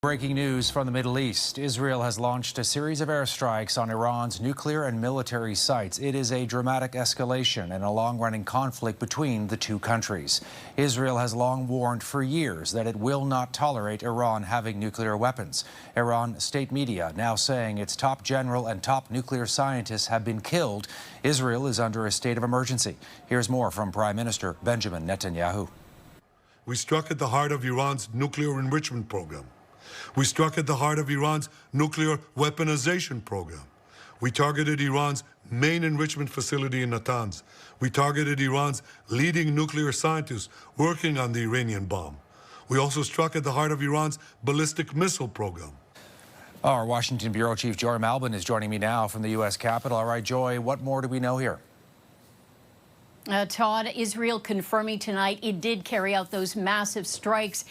Breaking news from the Middle East. Israel has launched a series of airstrikes on Iran's nuclear and military sites. It is a dramatic escalation in a long-running conflict between the two countries. Israel has long warned for years that it will not tolerate Iran having nuclear weapons. Iran state media now saying its top general and top nuclear scientists have been killed. Israel is under a state of emergency. Here's more from Prime Minister Benjamin Netanyahu. We struck at the heart of Iran's nuclear enrichment program. We struck at the heart of Iran's nuclear weaponization program. We targeted Iran's main enrichment facility in Natanz. We targeted Iran's leading nuclear scientists working on the Iranian bomb. We also struck at the heart of Iran's ballistic missile program. Our Washington Bureau Chief Joy Malbon is joining me now from the U.S. Capitol. All right, Joy, what more do we know here? Todd, Israel confirming tonight it did carry out those massive strikes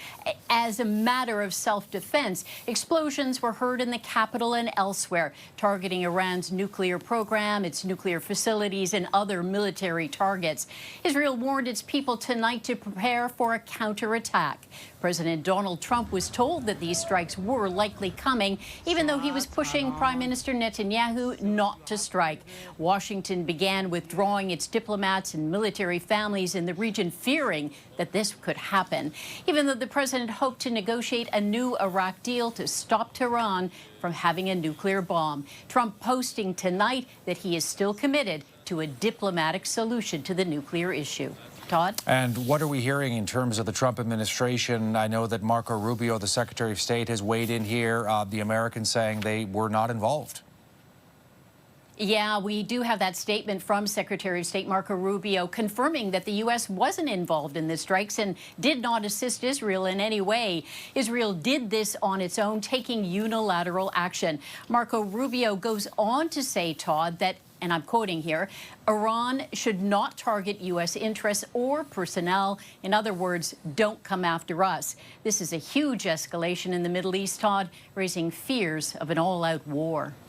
as a matter of self-defense. Explosions were heard in the capital and elsewhere, targeting Iran's nuclear program, its nuclear facilities, and other military targets. Israel warned its people tonight to prepare for a counterattack. President Donald Trump was told that these strikes were likely coming, even though he was pushing Prime Minister Netanyahu not to strike. Washington began withdrawing its diplomats and military families in the region, fearing that this could happen, even though the president hoped to negotiate a new Iraq deal to stop Tehran from having a nuclear bomb. Trump posting tonight that he is still committed to a diplomatic solution to the nuclear issue. Todd? And what are we hearing in terms of the Trump administration? I know that Marco Rubio, the Secretary of State, has weighed in here. The Americans saying they were not involved. Yeah, we do have that statement from Secretary of State Marco Rubio confirming that the U.S. wasn't involved in the strikes and did not assist Israel in any way. Israel did this on its own, taking unilateral action. Marco Rubio goes on to say, Todd, that, and I'm quoting here, Iran should not target U.S. interests or personnel. In other words, don't come after us. This is a huge escalation in the Middle East, Todd, raising fears of an all-out war.